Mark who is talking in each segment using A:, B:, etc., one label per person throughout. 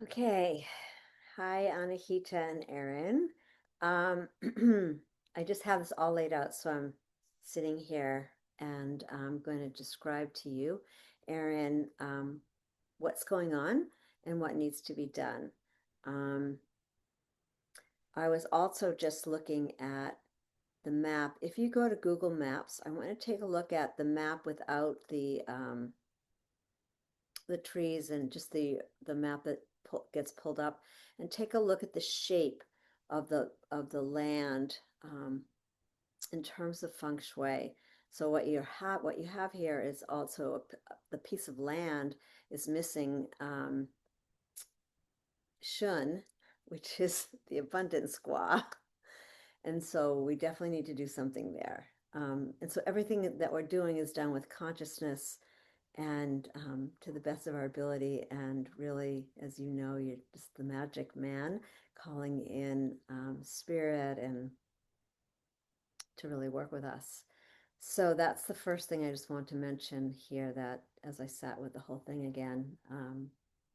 A: Okay. Hi, Anahita and Aaron. Um, I just have this all laid out, so I'm sitting here and I'm going to describe to you, Aaron, what's going on and what needs to be done. Um, I was also just looking at the map. If you go to Google Maps, I want to take a look at the map without the trees and just the map that gets pulled up, and take a look at the shape of the land in terms of feng shui. So what you have here is also the piece of land is missing shun, which is the abundance squaw. And so we definitely need to do something there. And so everything that we're doing is done with consciousness and to the best of our ability. And really, as you know, you're just the magic man calling in spirit and to really work with us. So that's the first thing I just want to mention here, that as I sat with the whole thing again,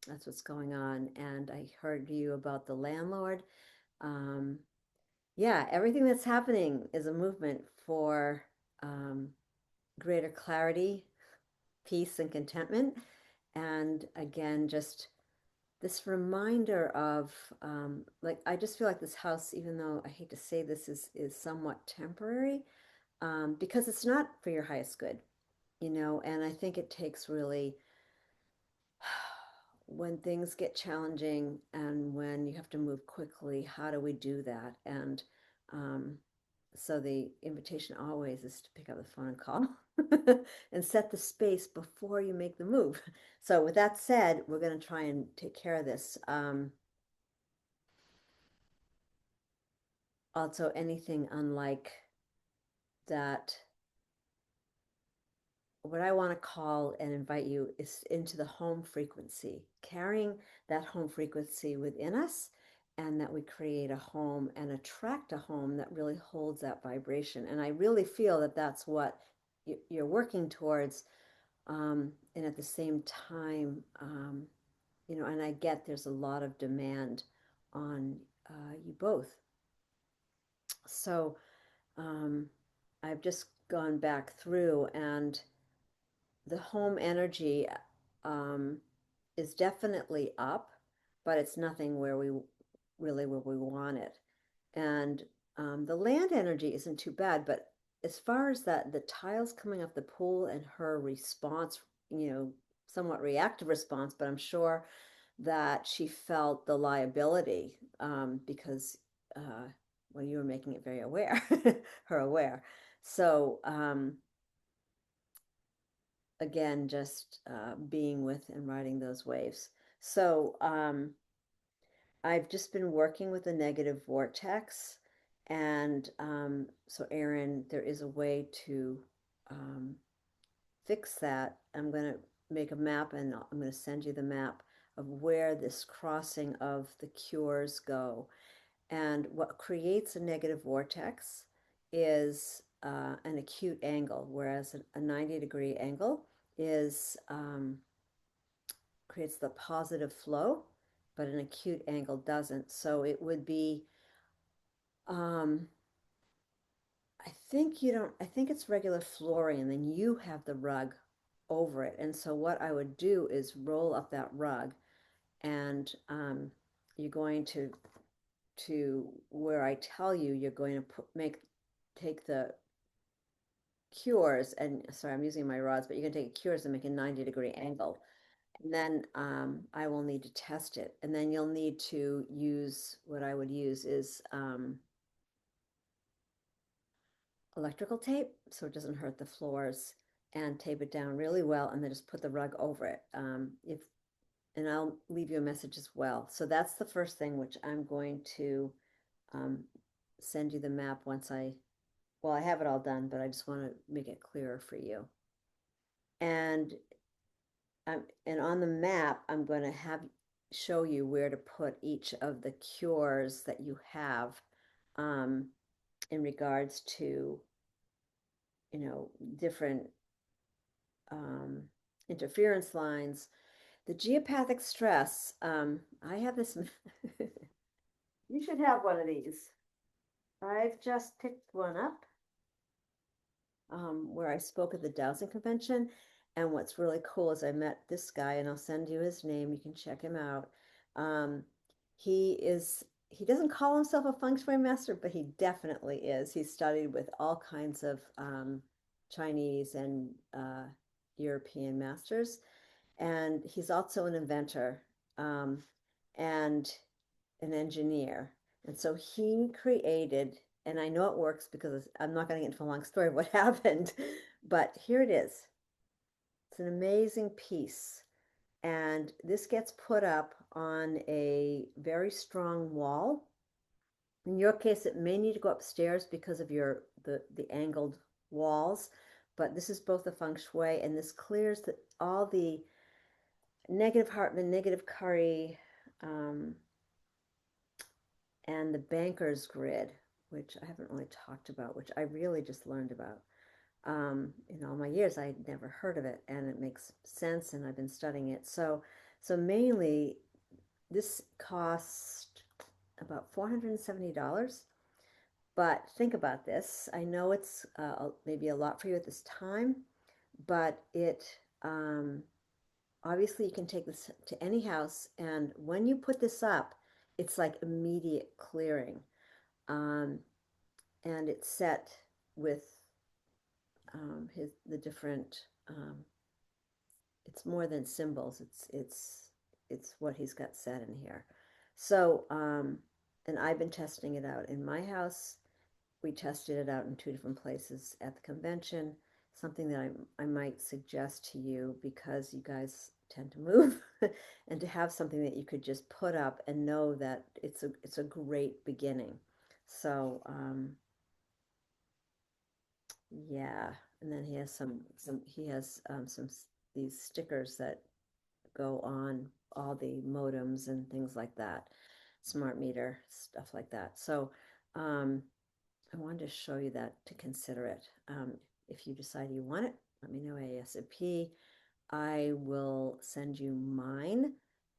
A: that's what's going on. And I heard you about the landlord. Um, yeah, everything that's happening is a movement for um, greater clarity, peace, and contentment. And again, just this reminder of like, I just feel like this house, even though I hate to say this, is somewhat temporary, because it's not for your highest good, and I think it takes really when things get challenging and when you have to move quickly, how do we do that? And um, so the invitation always is to pick up the phone and call and set the space before you make the move. So with that said, we're going to try and take care of this. Also, anything unlike that, what I want to call and invite you is into the home frequency, carrying that home frequency within us, and that we create a home and attract a home that really holds that vibration. And I really feel that that's what you're working towards. And at the same time, and I get there's a lot of demand on you both. So um, I've just gone back through, and the home energy um, is definitely up, but it's nothing where we want it. And the land energy isn't too bad, but as far as that, the tiles coming off the pool and her response, somewhat reactive response, but I'm sure that she felt the liability because, well, you were making it very aware, her aware. So, again, just being with and riding those waves. So I've just been working with the negative vortex. And so, Aaron, there is a way to um, fix that. I'm going to make a map, and I'm going to send you the map of where this crossing of the cures go. And what creates a negative vortex is an acute angle, whereas a 90-degree angle is creates the positive flow, but an acute angle doesn't. So it would be, um, I think you don't, I think it's regular flooring, and then you have the rug over it. And so what I would do is roll up that rug, and you're going to where I tell you, you're going to take the cures, and sorry, I'm using my rods, but you can take cures and make a 90-degree angle. And then I will need to test it. And then you'll need to use, what I would use is electrical tape so it doesn't hurt the floors, and tape it down really well, and then just put the rug over it. And I'll leave you a message as well. So that's the first thing, which I'm going to um, send you the map once well, I have it all done, but I just want to make it clearer for you. And and on the map, I'm going to show you where to put each of the cures that you have um, in regards to, different um, interference lines. The geopathic stress, I have this, you should have one of these. I've just picked one up where I spoke at the Dowsing Convention. And what's really cool is I met this guy, and I'll send you his name. You can check him out. Um, he doesn't call himself a feng shui master, but he definitely is. He's studied with all kinds of Chinese and European masters. And he's also an inventor and an engineer. And so he created, and I know it works because I'm not going to get into a long story of what happened, but here it is. It's an amazing piece. And this gets put up on a very strong wall. In your case, it may need to go upstairs because of the angled walls, but this is both a feng shui, and this clears all the negative Hartman, negative Curry, um, and the banker's grid, which I haven't really talked about, which I really just learned about. In all my years, I had never heard of it, and it makes sense, and I've been studying it. So mainly, this cost about $470. But think about this. I know it's maybe a lot for you at this time, but obviously you can take this to any house, and when you put this up, it's like immediate clearing. Um, and it's set with the different. It's more than symbols. It's what he's got set in here. So, and I've been testing it out in my house. We tested it out in two different places at the convention. Something that I might suggest to you because you guys tend to move, and to have something that you could just put up and know that it's a great beginning. So yeah, and then he has some these stickers that go on all the modems and things like that, smart meter stuff like that. So I wanted to show you that to consider it. If you decide you want it, let me know ASAP. I will send you mine,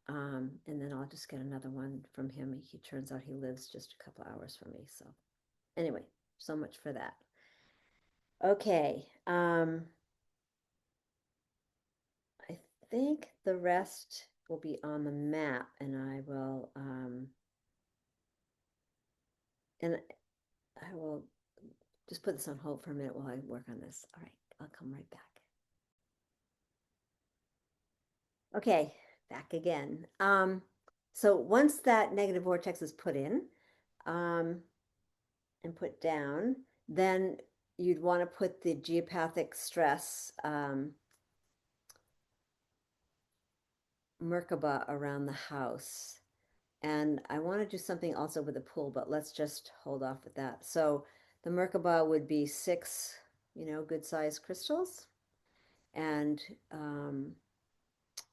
A: and then I'll just get another one from him. He turns out he lives just a couple hours from me. So anyway, so much for that. Okay. I think the rest will be on the map, and I will just put this on hold for a minute while I work on this. All right, I'll come right back. Okay, back again. So once that negative vortex is put in and put down, then you'd want to put the geopathic stress Merkaba around the house. And I want to do something also with the pool, but let's just hold off with that. So the Merkaba would be 6, good sized crystals, and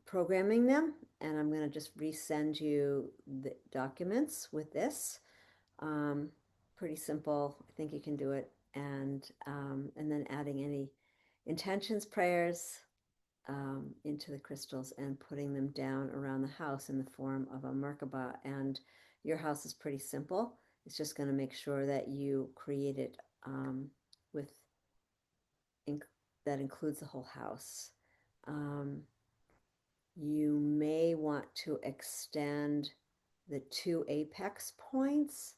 A: programming them. And I'm going to just resend you the documents with this. Pretty simple. I think you can do it. And then adding any intentions, prayers into the crystals and putting them down around the house in the form of a Merkaba. And your house is pretty simple. It's just going to make sure that you create it with that includes the whole house. You may want to extend the 2 apex points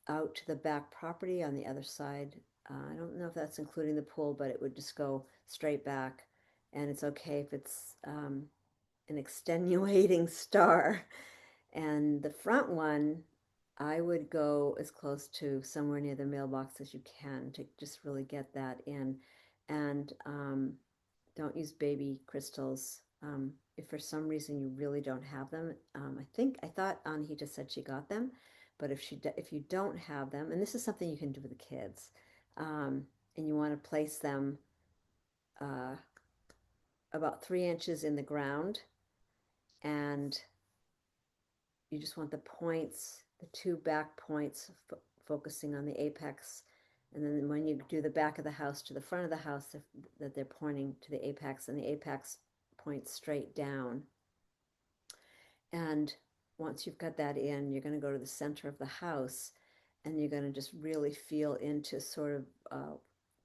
A: out to the back property on the other side. I don't know if that's including the pool, but it would just go straight back. And it's okay if it's an extenuating star. And the front one, I would go as close to somewhere near the mailbox as you can to just really get that in. And don't use baby crystals. If for some reason you really don't have them, I thought Anahita said she got them, but if you don't have them, and this is something you can do with the kids, and you want to place them about 3 inches in the ground, and you just want the points, the 2 back points, focusing on the apex. And then when you do the back of the house to the front of the house, that they're pointing to the apex, and the apex points straight down. And once you've got that in, you're going to go to the center of the house and you're going to just really feel into sort of,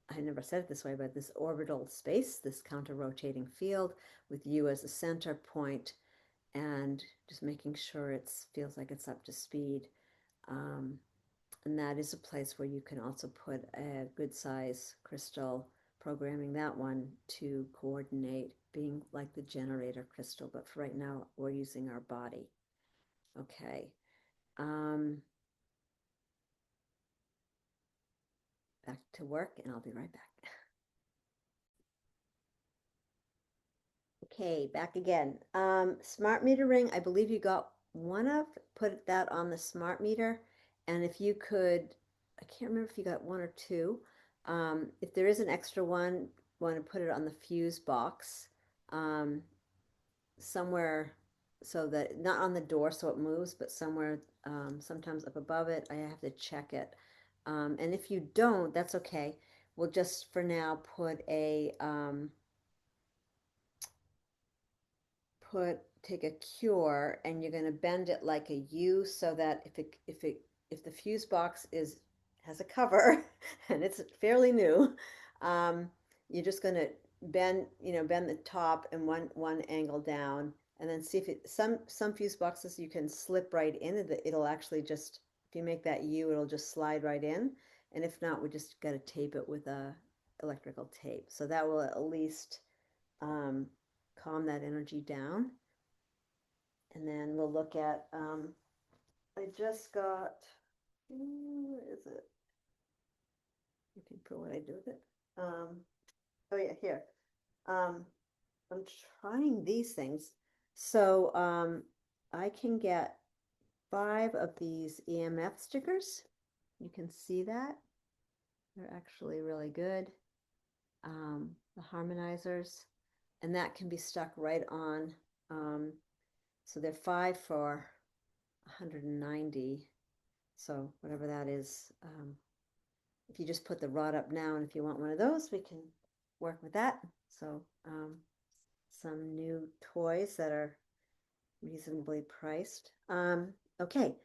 A: I never said it this way, but this orbital space, this counter-rotating field with you as a center point, and just making sure it feels like it's up to speed. Um, and that is a place where you can also put a good size crystal, programming that one to coordinate, being like the generator crystal. But for right now, we're using our body. Okay. Um, Back to work, and I'll be right back. Okay, back again. Smart meter ring, I believe you got one of, put that on the smart meter. And if you could, I can't remember if you got one or two. If there is an extra one, want to put it on the fuse box, um, somewhere, so that, not on the door so it moves, but somewhere, sometimes up above it. I have to check it. And if you don't, that's okay. We'll just for now put a, take a cure, and you're going to bend it like a U, so that if the fuse box has a cover and it's fairly new, um, you're just going to bend the top and one angle down, and then see if some fuse boxes you can slip right in, and it'll actually just, if you make that U, it'll just slide right in. And if not, we just got to tape it with a electrical tape, so that will at least um, calm that energy down. And then we'll look at, I just got, where is it? Looking for what I do with it. Oh yeah, here. Um, I'm trying these things. So I can get 5 of these EMF stickers. You can see that. They're actually really good. The harmonizers. And that can be stuck right on. So they're 5 for 190. So whatever that is, if you just put the rod up now, and if you want one of those, we can work with that. So some new toys that are reasonably priced. Okay,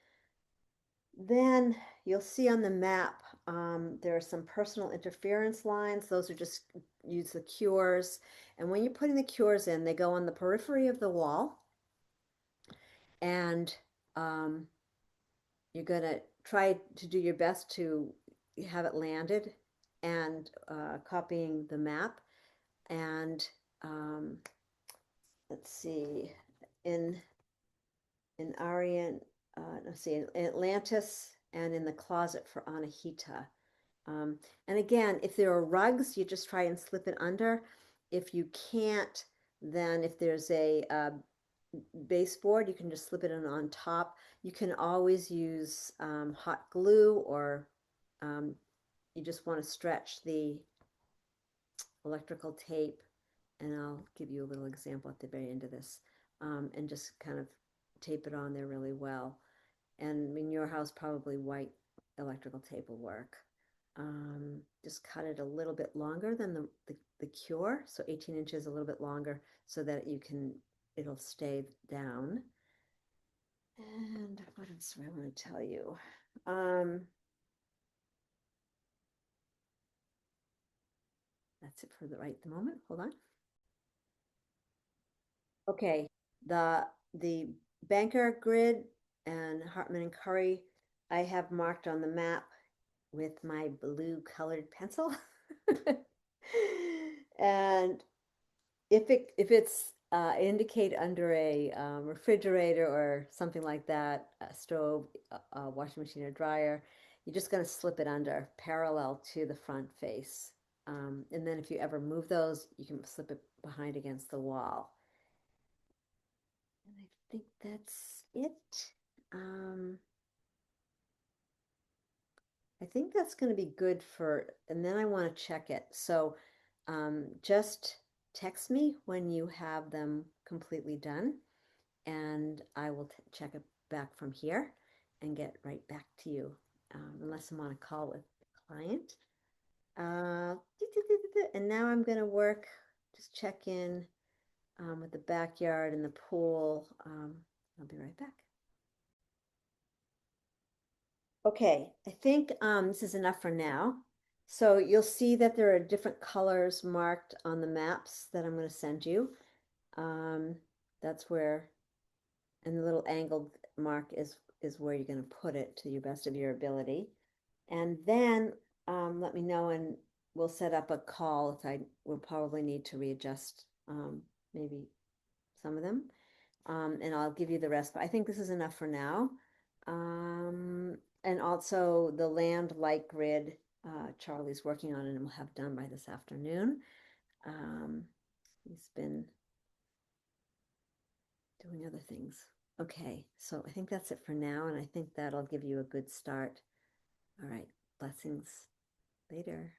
A: then you'll see on the map, there are some personal interference lines. Those are just, use the cures. And when you're putting the cures in, they go on the periphery of the wall. And you're going to try to do your best to have it landed, and copying the map. And let's see, in Arian, let's see, in Atlantis, and in the closet for Anahita. And again, if there are rugs, you just try and slip it under. If you can't, then if there's a baseboard, you can just slip it in on top. You can always use hot glue, or you just want to stretch the electrical tape, and I'll give you a little example at the very end of this, and just kind of tape it on there really well. And in your house, probably white electrical tape will work. Just cut it a little bit longer than the cure, so 18 inches, a little bit longer, so that it'll stay down. And what else do I want to tell you? That's it for the moment. Hold on. Okay, the banker grid and Hartman and Curry, I have marked on the map with my blue colored pencil. And if it's indicate under a refrigerator or something like that, a stove, a washing machine, or dryer, you're just going to slip it under parallel to the front face. And then if you ever move those, you can slip it behind against the wall. And I think that's it. I think that's going to be good for, and then I want to check it. So just text me when you have them completely done, and I will check it back from here and get right back to you, unless I'm on a call with the client. And now I'm going to just check in with the backyard and the pool. I'll be right back. Okay, I think this is enough for now. So you'll see that there are different colors marked on the maps that I'm going to send you. That's where, and the little angled mark is where you're going to put it to your best of your ability. And then let me know and we'll set up a call if I will probably need to readjust maybe some of them. And I'll give you the rest, but I think this is enough for now. And also the land light grid, Charlie's working on it and we'll have done by this afternoon. He's been doing other things. Okay, so I think that's it for now, and I think that'll give you a good start. All right, blessings. Later.